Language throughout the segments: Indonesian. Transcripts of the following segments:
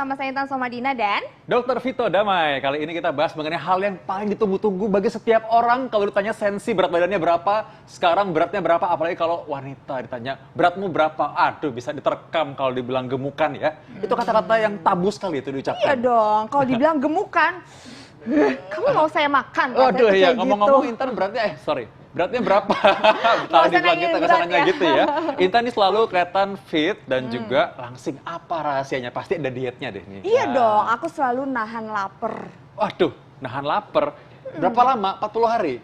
bersama saya Intan Somadina dan Dokter Vito Damai. Kali ini kita bahas mengenai hal yang paling ditunggu-tunggu bagi setiap orang. Kalau ditanya sensi berat badannya berapa, sekarang beratnya berapa, apalagi kalau wanita ditanya beratmu berapa, aduh bisa diterkam kalau dibilang gemukan ya. Itu kata-kata yang tabu sekali itu diucapkan. iya dong, kalau dibilang gemukan, kamu mau saya makan? Waduh ya, gitu. ngomong-ngomong Intan beratnya, beratnya berapa? Kalau dibilang kita kesananya gitu ya. Intan ini selalu kelihatan fit dan juga langsing. Apa rahasianya? Pasti ada dietnya deh nih. Iya dong, aku selalu nahan lapar. Waduh, nahan lapar. Berapa lama? 40 hari?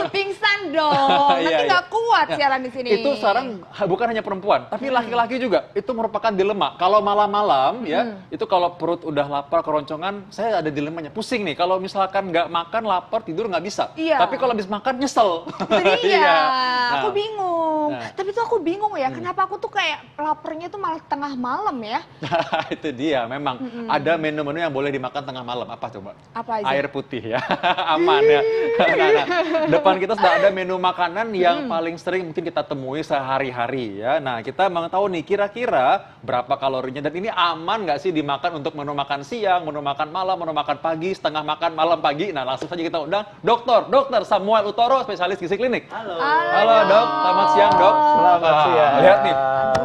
Pingsan dong, nanti Iya, iya. nggak kuat siaran di sini. Itu sekarang bukan hanya perempuan, tapi laki-laki juga. Itu merupakan dilema. Kalau malam-malam ya, itu kalau perut udah lapar, keroncongan, saya ada dilemanya. Pusing nih, kalau misalkan nggak makan, lapar, tidur nggak bisa. Iya. Tapi kalau habis makan, nyesel. Itu dia, Iya. aku Nah, bingung. Nah. Tapi tuh aku bingung ya, kenapa aku tuh kayak laparnya tuh malah tengah malam ya? itu dia, memang ada menu-menu yang boleh dimakan tengah malam. Apa coba? Apa aja? Air putih ya, aman ya. Nah, depan kita sudah ada menu makanan yang paling sering mungkin kita temui sehari-hari ya. Nah, kita mau tahu nih kira-kira berapa kalorinya dan ini aman nggak sih dimakan untuk menu makan siang, menu makan malam, menu makan pagi, setengah makan malam pagi. Nah, langsung saja kita undang Dokter Samuel Utoro, spesialis gizi klinik. Halo. Halo Dok, selamat siang Dok. Selamat siang. Lihat nih,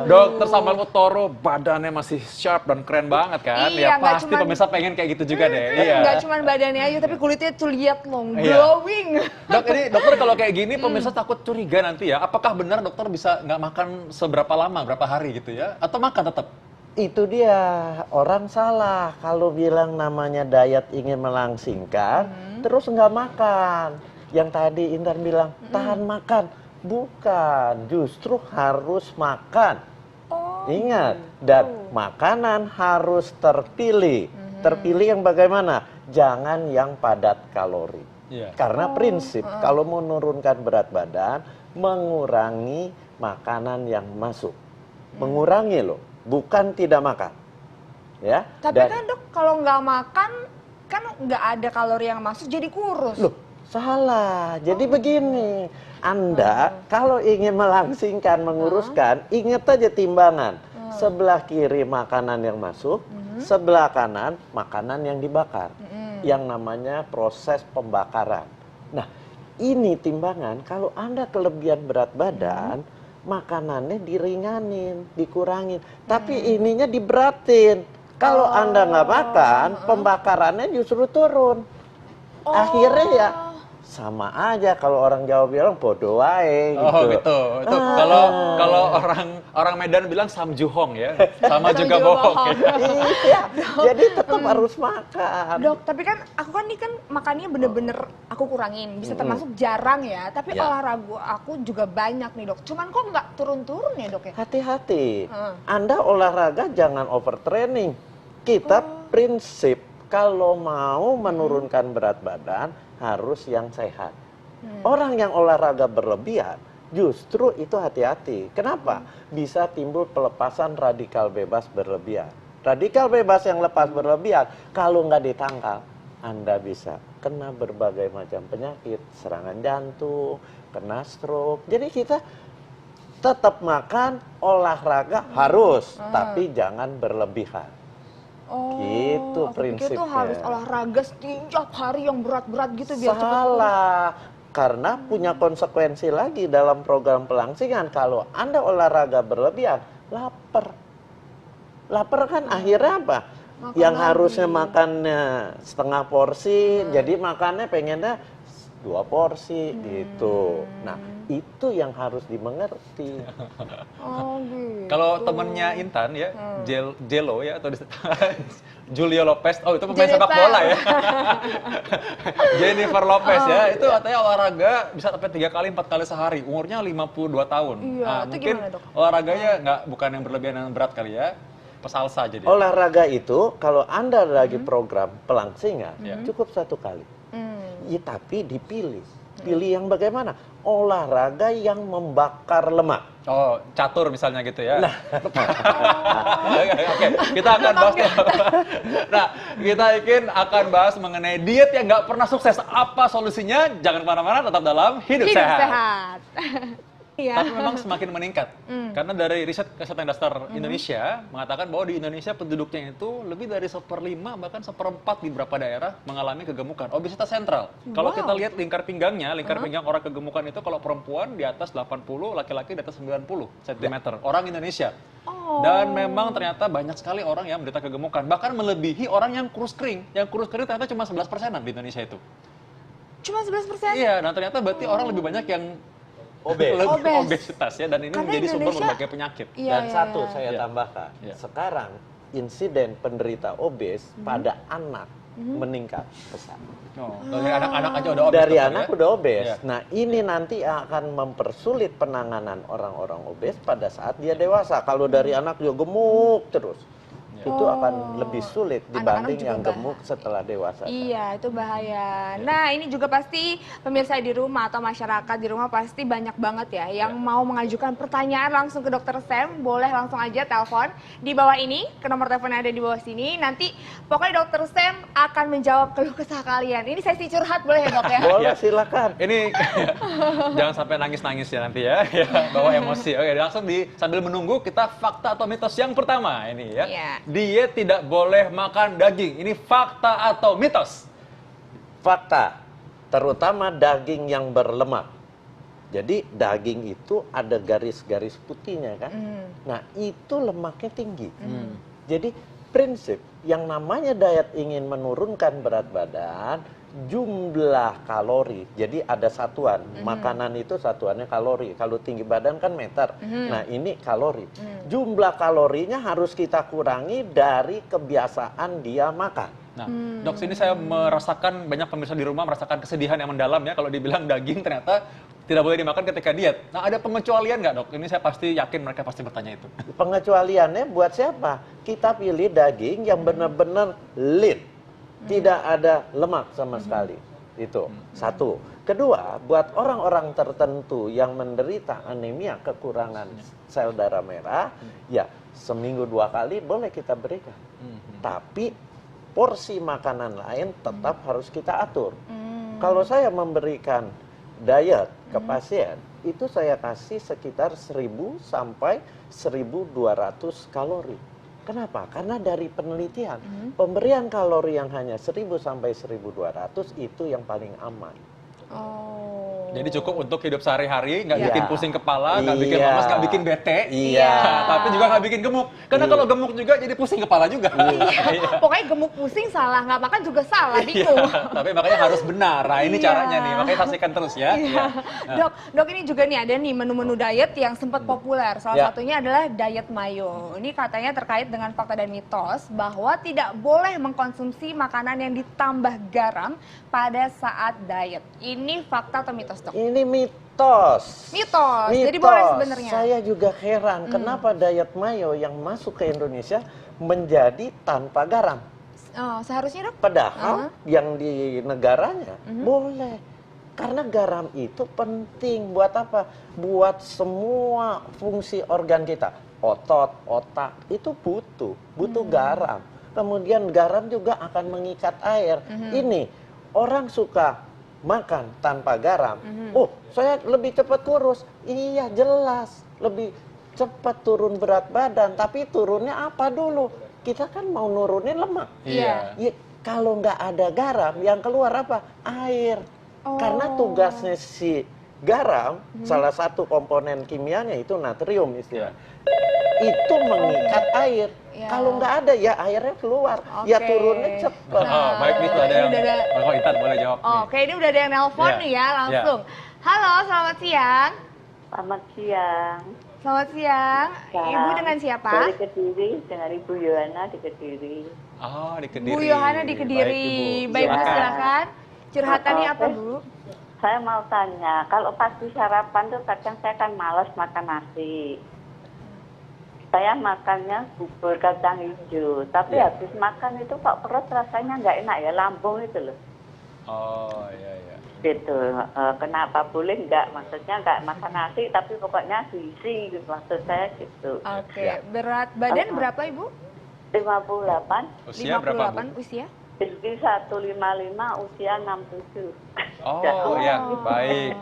Dokter Samuel Utoro badannya masih sharp dan keren banget kan? Iya, Ya nggak pasti cuman- pemirsa pengen kayak gitu juga deh. Iya. Nggak cuma badannya aja, tapi kulitnya tuh lihat loh, Iya. glowing. Dok, ini dokter kalau kayak gini pemirsa takut curiga nanti ya. Apakah benar dokter bisa nggak makan seberapa lama, berapa hari gitu ya? Atau makan tetap? Itu dia, orang salah kalau bilang namanya diet ingin melangsingkan, terus nggak makan. Yang tadi Intan bilang, tahan makan. Bukan, justru harus makan. Oh, Ingat, dan makanan harus terpilih. Terpilih yang bagaimana? Jangan yang padat kalori. Iya. Karena prinsip kalau menurunkan berat badan, mengurangi makanan yang masuk. Mengurangi loh, bukan tidak makan. Ya. Tapi kan dok, kalau nggak makan, kan nggak ada kalori yang masuk, jadi kurus. Loh, salah. Jadi begini, Anda kalau ingin melangsingkan, menguruskan, ingat aja timbangan. Sebelah kiri makanan yang masuk, sebelah kanan makanan yang dibakar. Yang namanya proses pembakaran. Nah, ini timbangan kalau Anda kelebihan berat badan, makanannya diringanin, dikurangin. Tapi ininya diberatin. Kalau Anda nggak makan, pembakarannya justru turun. Akhirnya ya sama aja kalau orang Jawa bilang bodoh wae gitu. Oh gitu. Itu kalau orang Medan bilang samjuhong ya. Sama juga Samjuhong. bohong. Ya. Iya, jadi tetap harus makan. Dok, tapi kan aku kan ini kan makannya bener-bener aku kurangin, bisa termasuk jarang ya. Tapi Ya. olahraga aku juga banyak nih dok. Cuman kok nggak turun-turun ya dok ya? Hati-hati. Anda olahraga jangan overtraining. Kita prinsip kalau mau menurunkan berat badan harus yang sehat. Orang yang olahraga berlebihan justru itu hati-hati. Kenapa? Bisa timbul pelepasan radikal bebas berlebihan. Radikal bebas yang lepas berlebihan kalau nggak ditangkal, Anda bisa kena berbagai macam penyakit, serangan jantung, kena stroke. Jadi kita tetap makan, olahraga harus, tapi jangan berlebihan. Oh, Gitu aku pikir tuh prinsipnya. harus olahraga setiap hari yang berat-berat gitu biar cepet kurus. Salah. Karena punya konsekuensi lagi dalam program pelangsingan. Kalau Anda olahraga berlebihan, lapar. Lapar kan akhirnya apa? Makan Yang lagi. harusnya makannya setengah porsi, jadi makannya pengennya 2 porsi gitu. Nah, itu yang harus dimengerti. Oh gitu. Kalau temennya Intan ya, Jelo ya atau Julio Lopez, oh itu pemain sepak Jennifer. bola ya. Jennifer Lopez ya, itu katanya olahraga bisa sampai 3 kali 4 kali sehari, umurnya 52 tahun. Iya, itu mungkin gimana, Dok? olahraganya bukan yang berlebihan yang berat kali ya, pesalsa jadi. Olahraga itu kalau Anda lagi program pelangsingan, cukup 1 kali. Ya, tapi dipilih. Pilih yang bagaimana? Olahraga yang membakar lemak. Oh, catur misalnya gitu ya. Oke, kita akan bahas. Nah, kita akan bahas mengenai diet yang nggak pernah sukses. Apa solusinya? Jangan kemana-mana, tetap dalam Hidup Hidup Sehat. sehat. Iya. tapi memang semakin meningkat. Karena dari riset Kesehatan Dasar Indonesia mengatakan bahwa di Indonesia penduduknya itu lebih dari 1/5 bahkan 1/4 di beberapa daerah mengalami kegemukan, obesitas sentral. Kalau kita lihat lingkar pinggangnya, lingkar pinggang orang kegemukan itu kalau perempuan di atas 80, laki-laki di atas 90 cm. Orang Indonesia. Dan memang ternyata banyak sekali orang yang menderita kegemukan, bahkan melebihi orang yang kurus kering. Yang kurus kering ternyata cuma 11%-an di Indonesia itu. Cuma 11%? Iya, nah ternyata berarti orang lebih banyak yang Obes. obesitas ya, dan ini Karena menjadi sumber Indonesia- berbagai penyakit. Iya, Dan iya, satu iya. saya Iya. tambahkan, Iya. sekarang insiden penderita obes pada anak meningkat pesat. Oh, dari anak-anak aja udah obes. Dari dokter, anak ya? udah obes. Iya. Nah, ini nanti akan mempersulit penanganan orang-orang obes pada saat dia dewasa. Kalau dari anak dia gemuk terus, itu akan lebih sulit Anak-anak dibanding juga yang gemuk setelah dewasa. Iya, itu bahaya. Nah, ini juga pasti pemirsa di rumah atau masyarakat di rumah pasti banyak banget ya yang mau mengajukan pertanyaan langsung ke Dokter Sam. Boleh langsung aja telepon di bawah ini, ke nomor telepon yang ada di bawah sini. Nanti pokoknya Dokter Sam akan menjawab keluh kesah kalian. Ini sesi curhat boleh ya, Dok ya? Boleh, Iya. silakan. Ini jangan sampai nangis-nangis ya nanti ya, ya, bawa emosi. Oke, langsung sambil menunggu kita fakta atau mitos yang pertama ini ya. Iya. Diet tidak boleh makan daging. Ini fakta atau mitos? Fakta, terutama daging yang berlemak. Jadi daging itu ada garis-garis putihnya kan. Nah, itu lemaknya tinggi. Jadi prinsip yang namanya diet ingin menurunkan berat badan, jumlah kalori. Jadi ada satuan. Makanan itu satuannya kalori. Kalau tinggi badan kan meter. Nah, ini kalori. Jumlah kalorinya harus kita kurangi dari kebiasaan dia makan. Nah, dok, sini saya merasakan banyak pemirsa di rumah merasakan kesedihan yang mendalam ya kalau dibilang daging ternyata tidak boleh dimakan ketika diet. Nah, ada pengecualian nggak, Dok? Ini saya pasti yakin mereka pasti bertanya itu. Pengecualiannya buat siapa? Kita pilih daging yang benar-benar lean. Tidak ada lemak sama sekali. Itu satu. Kedua, buat orang-orang tertentu yang menderita anemia, kekurangan sel darah merah, ya seminggu 2 kali boleh kita berikan. Tapi porsi makanan lain tetap harus kita atur. Kalau saya memberikan diet ke pasien, itu saya kasih sekitar 1000 sampai 1200 kalori. Kenapa? Karena dari penelitian, pemberian kalori yang hanya 1000 sampai 1200 itu yang paling aman. Oh. Jadi cukup untuk hidup sehari-hari, nggak Iya. bikin pusing kepala, nggak bikin Iya. lemas, nggak bikin bete, Iya. tapi juga nggak bikin gemuk. Karena kalau gemuk juga jadi pusing kepala juga. Iya. Pokoknya gemuk pusing salah, nggak makan juga salah, Iya, bingung. tapi makanya harus benar. Nah, ini Iya. caranya nih, makanya saksikan terus ya. Iya. Dok ini juga nih ada nih menu-menu diet yang sempat populer. Salah Ya. satunya adalah diet mayo. Ini katanya terkait dengan fakta dan mitos bahwa tidak boleh mengkonsumsi makanan yang ditambah garam pada saat diet. Ini fakta atau mitos, Dok? Ini mitos. Mitos. Jadi boleh sebenarnya. Saya juga heran kenapa diet mayo yang masuk ke Indonesia menjadi tanpa garam. Oh, seharusnya, Dok? Padahal yang di negaranya boleh. Karena garam itu penting buat apa? Buat semua fungsi organ kita. Otot, otak itu butuh garam. Kemudian garam juga akan mengikat air. Ini orang suka makan tanpa garam. Oh, saya lebih cepat kurus. Iya, jelas. Lebih cepat turun berat badan. Tapi turunnya apa dulu? Kita kan mau nurunin lemak. Iya. Ya, kalau nggak ada garam, yang keluar apa? Air. Karena tugasnya si garam, salah satu komponen kimianya itu natrium istilah. Itu mengikat air. Ya. Kalau nggak ada, ya airnya keluar. Ya Oke. turunnya cepat. Oh, baik nih tuh ada yang, Ini udah Kok Intan boleh jawab nih. Oke, ini udah ada yang nelpon Iya. nih ya, langsung. Halo, selamat siang. Selamat siang. Selamat siang. Siang. Ibu dengan siapa? Dari Kediri, dengan Ibu Yohana di Kediri. Oh, di Kediri. Bu Yohana di Kediri. Baik, Bu, Silakan. silakan. Curhatannya apa, Terus, Bu? Saya mau tanya, kalau pagi sarapan tuh kadang saya kan malas makan nasi. Saya makannya bubur kacang hijau, tapi Ya. habis makan itu kok perut rasanya nggak enak ya, lambung itu loh. Oh, iya, iya. Gitu, kenapa boleh nggak? Maksudnya nggak makan nasi, tapi pokoknya diisi, gitu. Maksud saya gitu. Oke, Ya. berat badan Apa? berapa, Ibu? 58, Usia berapa, Bu? usia? jadi 155, usia 67. Oh, iya, baik.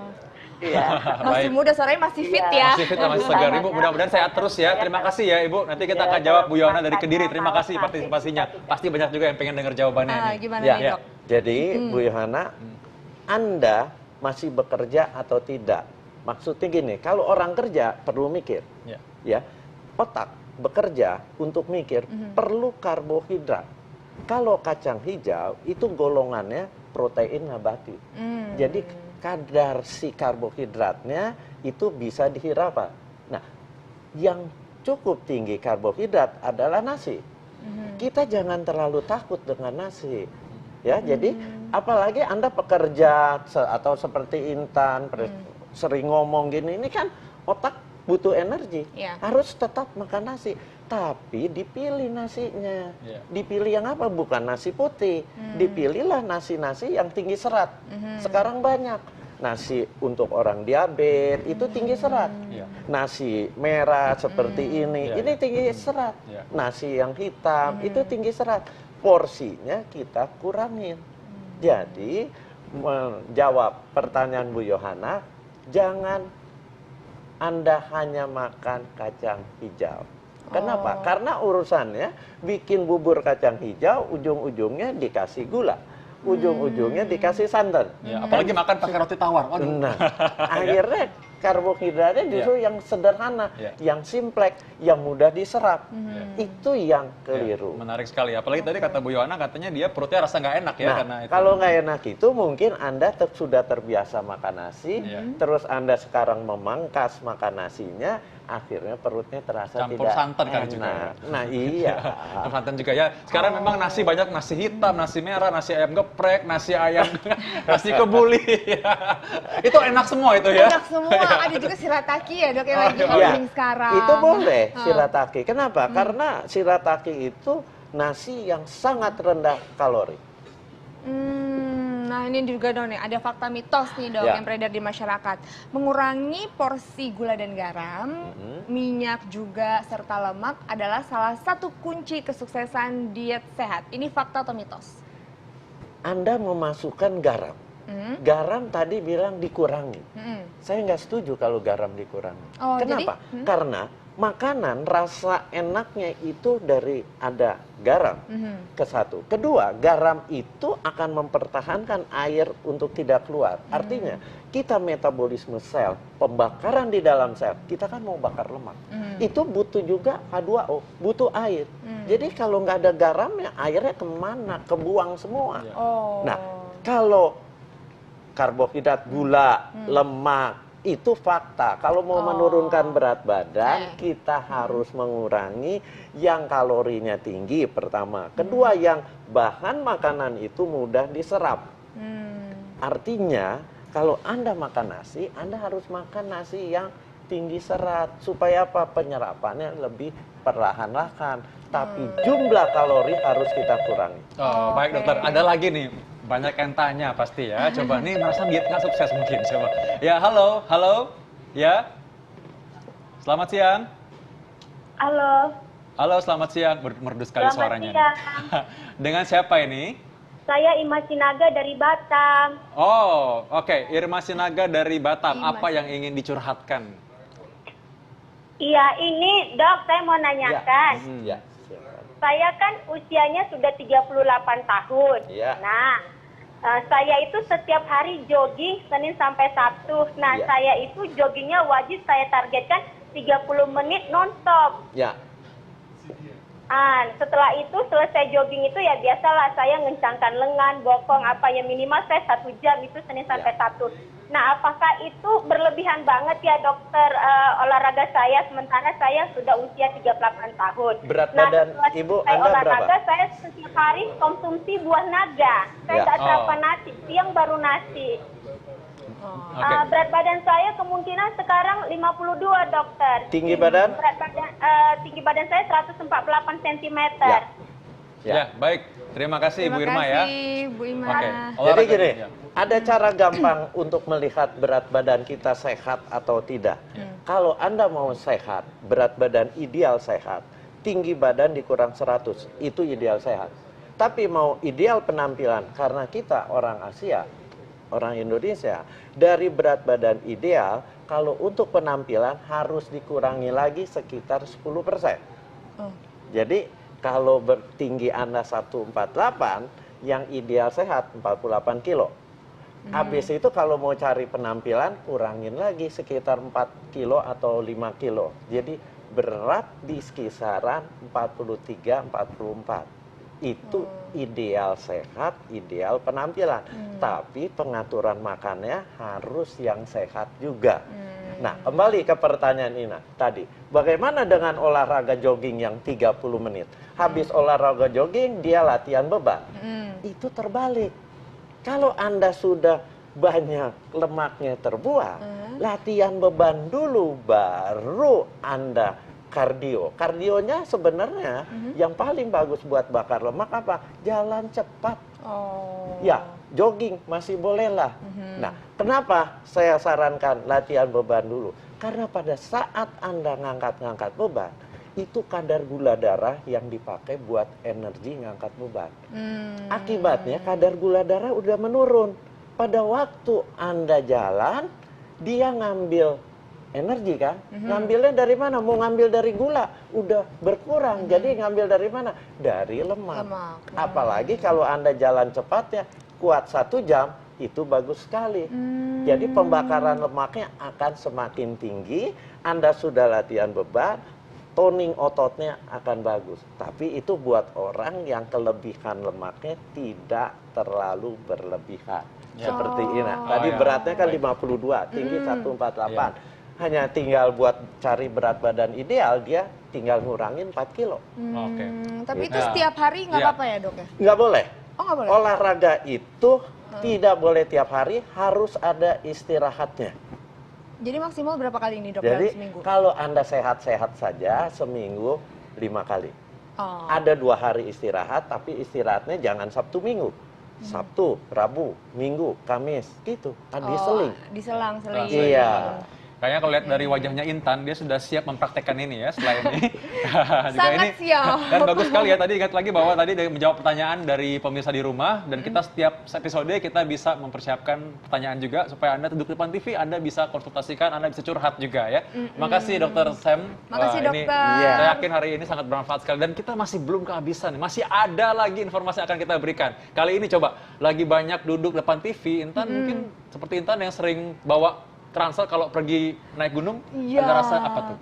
Iya. Masih Baik. muda, suaranya masih fit Iya. ya. Masih fit, masih segar. Ibu, mudah-mudahan sehat terus ya. Terima kasih ya Ibu. Nanti kita akan jawab Bu Yohana dari Kediri. Terima kasih partisipasinya. Pasti banyak juga yang pengen dengar jawabannya nih. Gimana Ya, nih dok? jadi Bu Yohana, Anda masih bekerja atau tidak? Maksudnya gini, kalau orang kerja perlu mikir, Ya. ya, otak bekerja untuk mikir perlu karbohidrat. Kalau kacang hijau itu golongannya protein nabati. Jadi kadar si karbohidratnya itu bisa dihirap. Nah, yang cukup tinggi karbohidrat adalah nasi. Kita jangan terlalu takut dengan nasi. Ya, jadi apalagi Anda pekerja atau seperti Intan sering ngomong gini, ini kan otak butuh energi. Iya. Harus tetap makan nasi, tapi dipilih nasinya. Iya. Dipilih yang apa? Bukan nasi putih. Dipilihlah nasi-nasi yang tinggi serat. Sekarang banyak nasi untuk orang diabetes itu tinggi serat. Iya. Nasi merah seperti ini Iya. tinggi serat. Iya. Nasi yang hitam itu tinggi serat. Porsinya kita kurangin. Jadi menjawab pertanyaan Bu Yohana, jangan Anda hanya makan kacang hijau. Kenapa? Karena urusannya bikin bubur kacang hijau, ujung-ujungnya dikasih gula, ujung-ujungnya dikasih santan. Ya, apalagi makan pakai roti tawar. Waduh. Nah, akhirnya karbohidratnya justru yang sederhana, Ya. yang simplek, yang mudah diserap. Itu yang keliru. Menarik sekali. Apalagi tadi kata Bu Yohana katanya dia perutnya rasa nggak enak ya Nah, karena itu. kalau nggak enak itu mungkin Anda sudah terbiasa makan nasi, Iya. terus Anda sekarang memangkas makan nasinya, akhirnya perutnya terasa Campur tidak santan kali enak. juga ya. Nah, iya. Santan juga ya. Sekarang memang nasi banyak, nasi hitam, nasi merah, nasi ayam geprek, nasi ayam, nasi kebuli. Itu enak semua itu ya. Enak semua. Ada juga shirataki ya dok yang lagi Iya, booming sekarang. itu boleh shirataki. Kenapa? Karena shirataki itu nasi yang sangat rendah kalori. Nah ini juga dong nih, ada fakta mitos nih dok Ya. yang beredar di masyarakat. Mengurangi porsi gula dan garam, minyak juga serta lemak adalah salah satu kunci kesuksesan diet sehat. Ini fakta atau mitos? Anda memasukkan garam. Garam tadi bilang dikurangi. Saya nggak setuju kalau garam dikurangi. Oh, Kenapa? jadi? Karena makanan rasa enaknya itu dari ada garam. Ke satu. Kedua, garam itu akan mempertahankan air untuk tidak keluar. Artinya, kita metabolisme sel, pembakaran di dalam sel, kita kan mau bakar lemak. Itu butuh juga H2O, butuh air. Jadi kalau nggak ada garamnya, airnya kemana? Kebuang semua. Oh. Nah, kalau karbohidrat, gula, lemak, itu fakta. Kalau mau menurunkan berat badan, kita harus mengurangi yang kalorinya tinggi pertama. Kedua, yang bahan makanan itu mudah diserap. Artinya, kalau Anda makan nasi, Anda harus makan nasi yang tinggi serat. Supaya apa? Penyerapannya lebih perlahan-lahan. Tapi jumlah kalori harus kita kurangi. Oh, baik dokter, ada lagi nih. Banyak yang tanya pasti ya. Coba nih merasa diet nggak sukses mungkin. Coba. Ya, halo, halo. Ya. Selamat siang. Halo. Halo, selamat siang. Merdu sekali Selamat suaranya. siang. Dengan siapa ini? Saya Ima Sinaga dari Batam. Oh, oke. Irma Sinaga dari Batam. Irma Apa yang ingin dicurhatkan? Iya, ini dok, saya mau nanyakan. Ya, silakan. Saya kan usianya sudah 38 tahun. Iya. Nah, saya itu setiap hari jogging Senin sampai Sabtu. Nah, Iya. saya itu joggingnya wajib saya targetkan 30 menit nonstop. Ya. Setelah itu selesai jogging itu ya biasalah saya ngencangkan lengan, bokong apa ya minimal saya 1 jam itu Senin sampai Sabtu. Nah, apakah itu berlebihan banget ya dokter olahraga saya sementara saya sudah usia 38 tahun. Berat Nah, badan setelah Ibu saya Anda olahraga berapa? saya setiap hari konsumsi buah naga. Saya Ya. nggak sarapan Oh. nasi, siang baru nasi. Oke. Berat badan saya kemungkinan sekarang 52 dokter. Tinggi badan? Tinggi badan saya 148 cm. Ya, baik. Terima kasih Terima Bu Irma ya. kasih Bu Irma. Oke. Jadi Olahraga. gini, Ya. ada cara gampang untuk melihat berat badan kita sehat atau tidak. Kalau Anda mau sehat, berat badan ideal sehat, tinggi badan dikurang 100, itu ideal sehat. Tapi mau ideal penampilan, karena kita orang Asia, orang Indonesia dari berat badan ideal, kalau untuk penampilan harus dikurangi lagi sekitar 10%. Oh. Jadi kalau tinggi Anda 148, yang ideal sehat 48 kilo. Habis itu kalau mau cari penampilan, kurangin lagi sekitar 4 kilo atau 5 kilo. Jadi berat di kisaran 43-44. Itu ideal sehat, ideal penampilan. Tapi pengaturan makannya harus yang sehat juga. Nah, kembali ke pertanyaan Ina tadi. Bagaimana dengan olahraga jogging yang 30 menit? Habis olahraga jogging, dia latihan beban. Itu terbalik. Kalau Anda sudah banyak lemaknya terbuang, latihan beban dulu, baru Anda kardio. Kardionya sebenarnya yang paling bagus buat bakar lemak apa? Jalan cepat. Oh. Ya, jogging masih boleh lah. Nah, kenapa saya sarankan latihan beban dulu? Karena pada saat Anda ngangkat-ngangkat beban, itu kadar gula darah yang dipakai buat energi ngangkat beban. Akibatnya kadar gula darah udah menurun. Pada waktu Anda jalan, dia ngambil energi kan? Ngambilnya dari mana? Mau ngambil dari gula, udah berkurang. Jadi ngambil dari mana? Dari lemak. Apalagi kalau Anda jalan cepatnya, kuat 1 jam, itu bagus sekali. Jadi pembakaran lemaknya akan semakin tinggi. Anda sudah latihan beban, toning ototnya akan bagus. Tapi itu buat orang yang kelebihan lemaknya tidak terlalu berlebihan. Seperti Ina. Tadi beratnya kan 52, tinggi 148. Hanya tinggal buat cari berat badan ideal, dia tinggal ngurangin 4 kilo. Oke. Tapi itu setiap hari nggak apa-apa ya, Dok ya? Nggak boleh. Oh, nggak boleh. Olahraga itu tidak boleh tiap hari, harus ada istirahatnya. Jadi maksimal berapa kali ini, Dok, Jadi dalam seminggu? kalau Anda sehat-sehat saja, seminggu 5 kali. Oh. Ada 2 hari istirahat, tapi istirahatnya jangan Sabtu Minggu. Sabtu, Rabu, Minggu, Kamis, gitu. Diseling. Diselang-seling. Iya. Kayaknya kalau lihat dari wajahnya Intan, dia sudah siap mempraktekkan ini ya setelah ini. Juga Sangat siap. Dan bagus sekali ya, tadi ingat lagi bahwa tadi menjawab pertanyaan dari pemirsa di rumah, dan kita setiap episode kita bisa mempersiapkan pertanyaan juga, supaya Anda duduk di depan TV, Anda bisa konsultasikan, Anda bisa curhat juga ya. Makasih Dokter Sam. Makasih, Wah, Dokter. Saya yakin hari ini sangat bermanfaat sekali, dan kita masih belum kehabisan nih. Masih ada lagi informasi yang akan kita berikan. Kali ini coba, lagi banyak duduk depan TV, Intan mungkin seperti Intan yang sering bawa transfer kalau pergi naik gunung, Iya. Anda rasa apa tuh?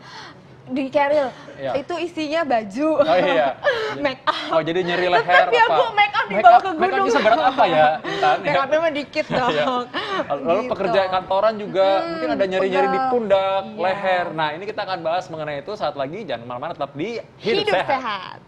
Di carrier, Iya. itu isinya baju, Oh iya. make up. Oh jadi nyeri leher Tapi aku apa? make up dibawa ke Make gunung. up seberat apa ya, Intan? Make upnya mah dikit dong. Iya. Lalu Gitu. pekerja kantoran juga mungkin ada nyeri-nyeri di pundak, Iya. leher. Nah ini kita akan bahas mengenai itu saat lagi. Jangan kemana-mana, tetap di Hidup sehat.